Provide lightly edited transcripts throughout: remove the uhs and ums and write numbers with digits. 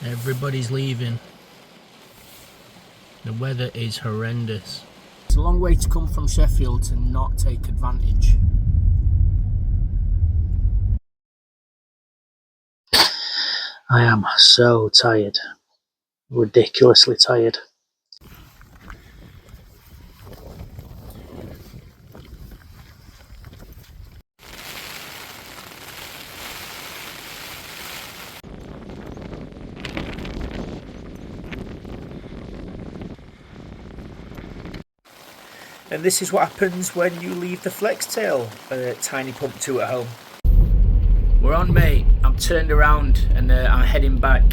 Everybody's leaving. The weather is horrendous. It's a long way to come from Sheffield to not take advantage. I am so tired. Ridiculously tired. And this is what happens when you leave the flex tail tiny pump 2 at home. We're on, mate. I'm turned around and I'm heading back.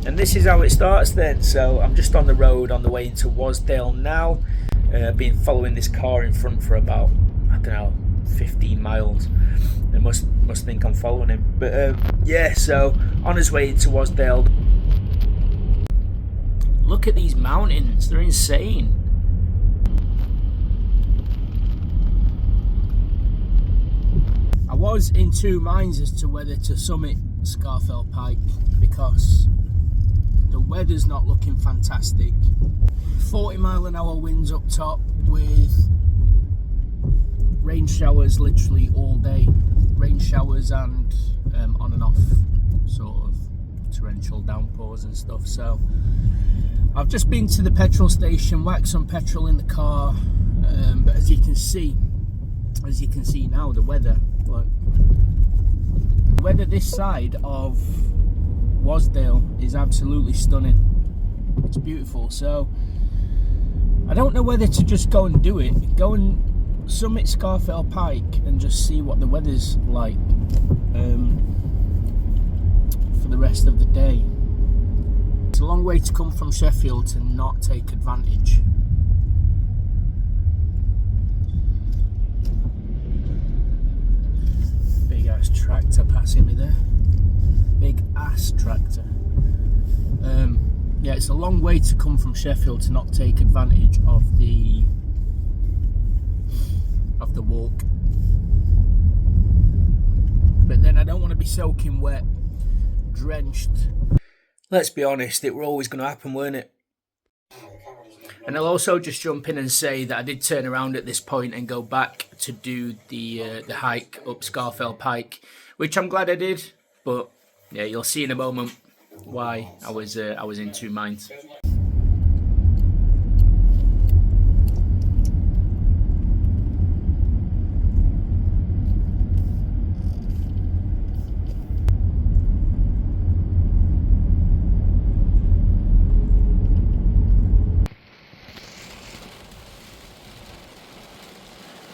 And this is how it starts then. So I'm just on the road on the way into Wasdale now. Been following this car in front for about, I don't know, 15 miles. They must think I'm following him. But yeah, so on his way into Wasdale. Look at these mountains. They're insane. I was in two minds as to whether to summit Scafell Pike because the weather's not looking fantastic. 40-mile-an-hour winds up top with rain showers literally all day. Rain showers and on and off sort of torrential downpours and stuff. So I've just been to the petrol station, whacked some petrol in the car, but as you can see now, the weather. Look. The weather this side of Wasdale is absolutely stunning. It's beautiful. So I don't know whether to just go and do it. Go and summit Scafell Pike and just see what the weather's like for the rest of the day. It's a long way to come from Sheffield to not take advantage. Ass tractor passing me there. Big ass tractor. Yeah, it's a long way to come from Sheffield to not take advantage of the walk. But then I don't want to be soaking wet, drenched. Let's be honest, it were always going to happen, weren't it? And I'll also just jump in and say that I did turn around at this point and go back to do the hike up Scafell Pike, which I'm glad I did. But yeah, you'll see in a moment why I was in two minds.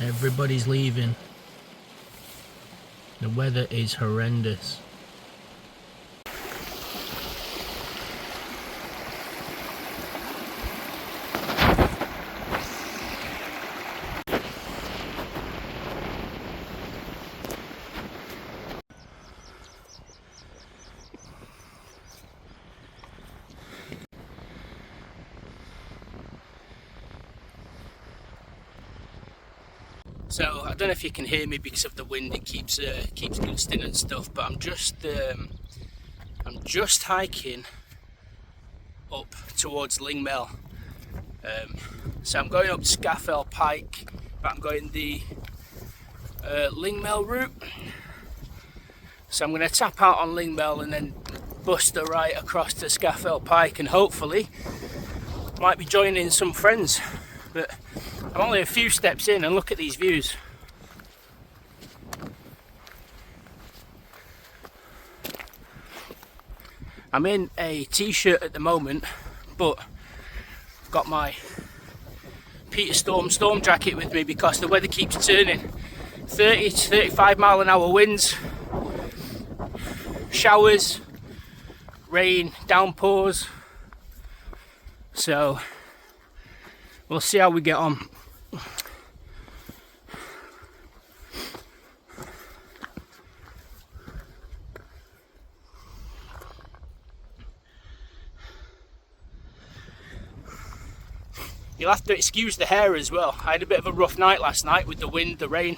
Everybody's leaving. The weather is horrendous. So I don't know if you can hear me because of the wind. It keeps gusting and stuff. But I'm just hiking up towards Lingmel. So I'm going up Scafell Pike, but I'm going the Lingmel route. So I'm going to tap out on Lingmel and then bust a right across to Scafell Pike, and hopefully might be joining some friends. But I'm only a few steps in and look at these views. I'm in a t-shirt at the moment, but I've got my Peter Storm jacket with me because the weather keeps turning. 30 to 35 mile an hour winds, showers, rain, downpours. So we'll see how we get on. You'll have to excuse the hair as well. I had a bit of a rough night last night with the wind, the rain,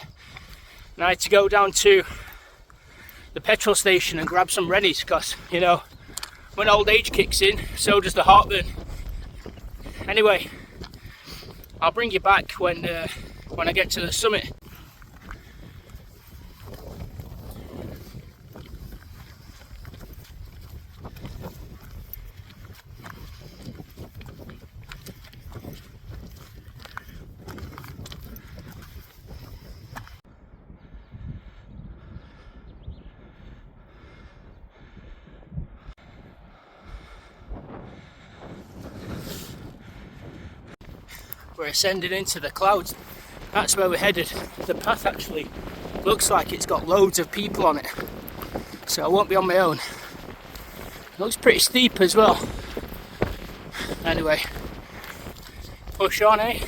and I had to go down to the petrol station and grab some Rennies, because, you know, when old age kicks in, so does the heartburn. Anyway, I'll bring you back when I get to the summit. We're ascending into the clouds. That's where we're headed. The path actually looks like it's got loads of people on it, so I won't be on my own. It looks pretty steep as well. Anyway, push on, eh?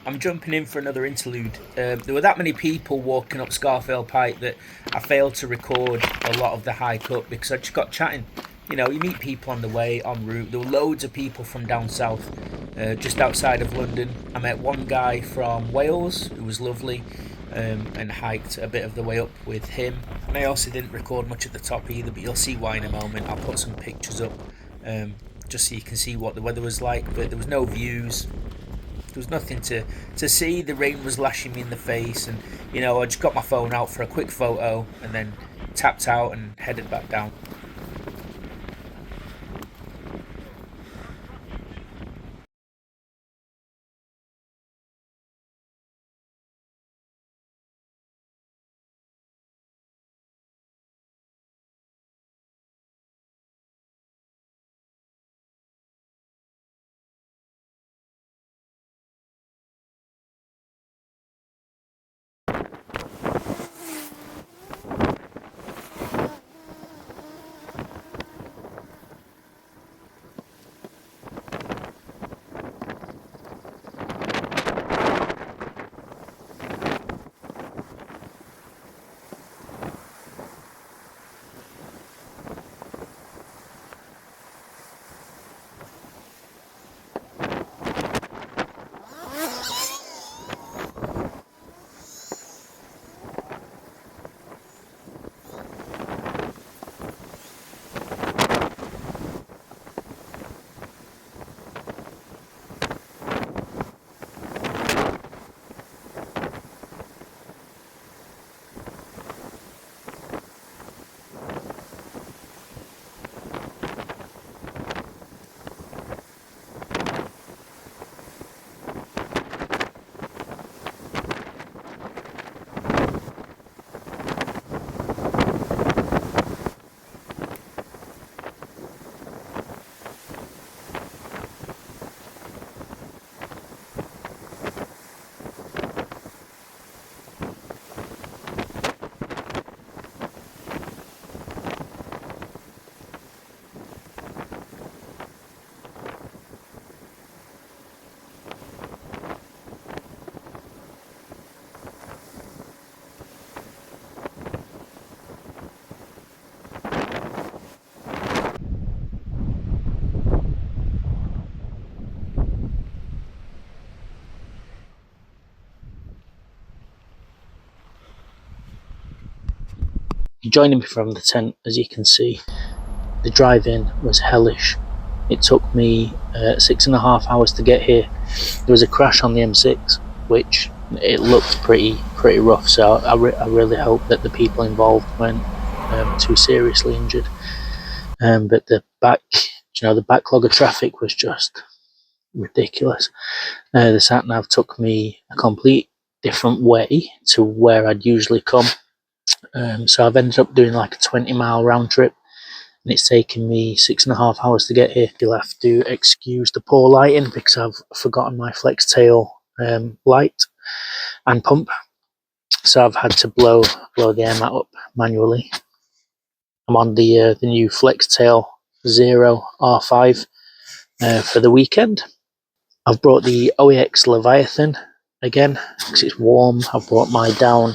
I'm jumping in for another interlude. There were that many people walking up Scafell Pike that I failed to record a lot of the hike up because I just got chatting. You know, you meet people on the way, en route. There were loads of people from down south, just outside of London. I met one guy from Wales who was lovely, and hiked a bit of the way up with him. And I also didn't record much at the top either, but you'll see why in a moment. I'll put some pictures up, just so you can see what the weather was like. But there was no views. There was nothing to see. The rain was lashing me in the face, and you know, I just got my phone out for a quick photo and then tapped out and headed back down. Joining me from the tent, as you can see, the drive-in was hellish. It took me 6.5 hours to get here. There was a crash on the M6, which it looked pretty rough. So I really hope that the people involved weren't too seriously injured. But the backlog of traffic was just ridiculous. The sat nav took me a complete different way to where I'd usually come. So I've ended up doing like a 20-mile round trip, and it's taken me 6.5 hours to get here. You'll have to excuse the poor lighting because I've forgotten my flex tail light and pump. so I've had to blow the air mat up manually. I'm on the new Flextail Zero R5 for the weekend. I've brought the OEX Leviathan again because it's warm. I've brought my down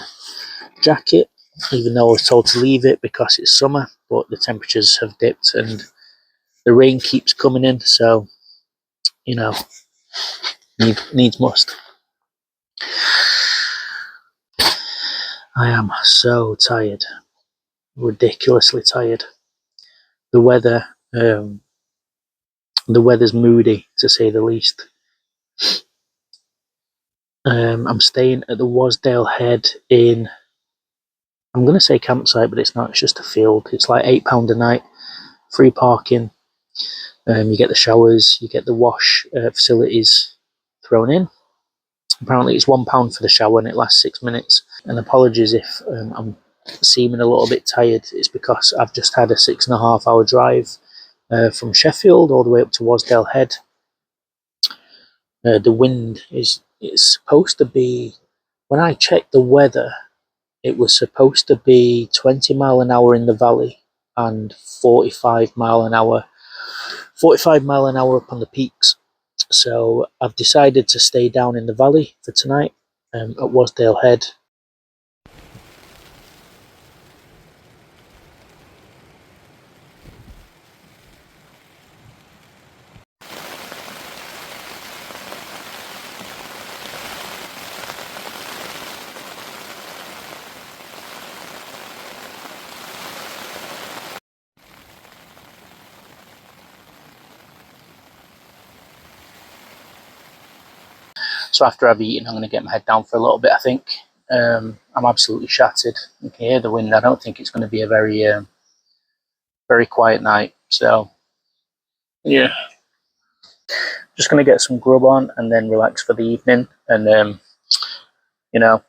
jacket, even though I was told to leave it because it's summer, but the temperatures have dipped and the rain keeps coming in, so you know, needs must. I am so tired, ridiculously tired. The weather's moody to say the least. I'm staying at the Wasdale Head in, I'm going to say campsite, but it's not, it's just a field. It's like £8 a night, free parking. You get the showers, you get the wash facilities thrown in. Apparently it's £1 for the shower and it lasts 6 minutes. And apologies if I'm seeming a little bit tired. It's because I've just had a 6.5 hour drive from Sheffield all the way up to Wasdale Head. The wind it's supposed to be, when I checked the weather, it was supposed to be 20 mile an hour in the valley and 45 mile an hour up on the peaks. So I've decided to stay down in the valley for tonight at Wasdale Head. So after I've eaten, I'm going to get my head down for a little bit, I think. I'm absolutely shattered. You can hear the wind. I don't think it's going to be a very quiet night. So, yeah. Just going to get some grub on and then relax for the evening. And, you know,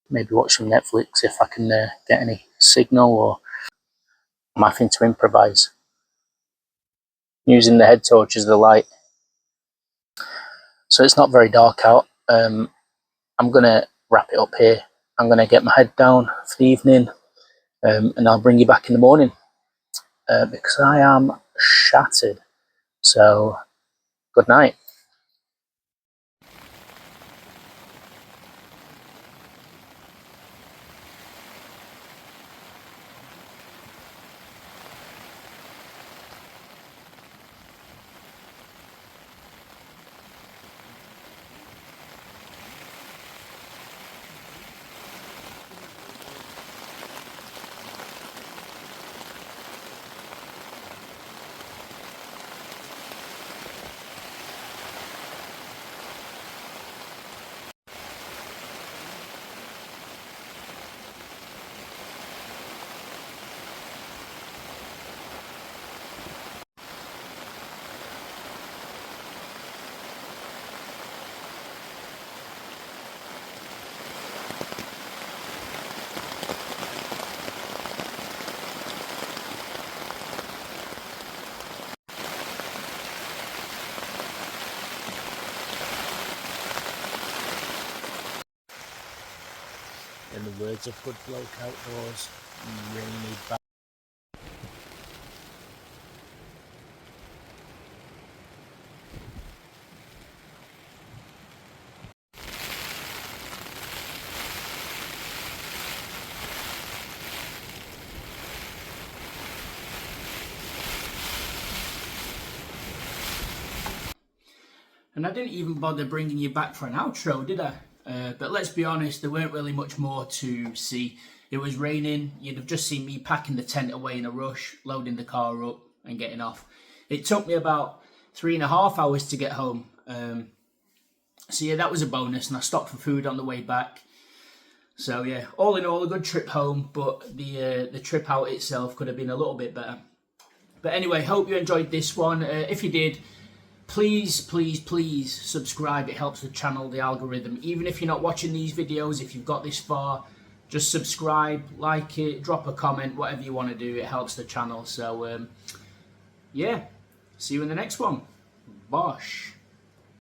maybe watch some Netflix if I can get any signal, or I'm having to improvise using the head torch as the light. So it's not very dark out. I'm going to wrap it up here. I'm going to get my head down for the evening, and I'll bring you back in the morning because I am shattered. So, good night. In the words of Good Bloke Outdoors, rainy bad. And I didn't even bother bringing you back for an outro, did I? But let's be honest, there weren't really much more to see. It was raining. You'd have just seen me packing the tent away in a rush, loading the car up and getting off. It took me about 3.5 hours to get home. So yeah, that was a bonus, and I stopped for food on the way back. So yeah, all in all, a good trip home, but the trip out itself could have been a little bit better. But anyway, hope you enjoyed this one. If you did, please subscribe. It helps the channel, the algorithm. Even if you're not watching these videos, if you've got this far, just subscribe, like it, drop a comment, whatever you want to do. It helps the channel. So yeah, see you in the next one. Bosh.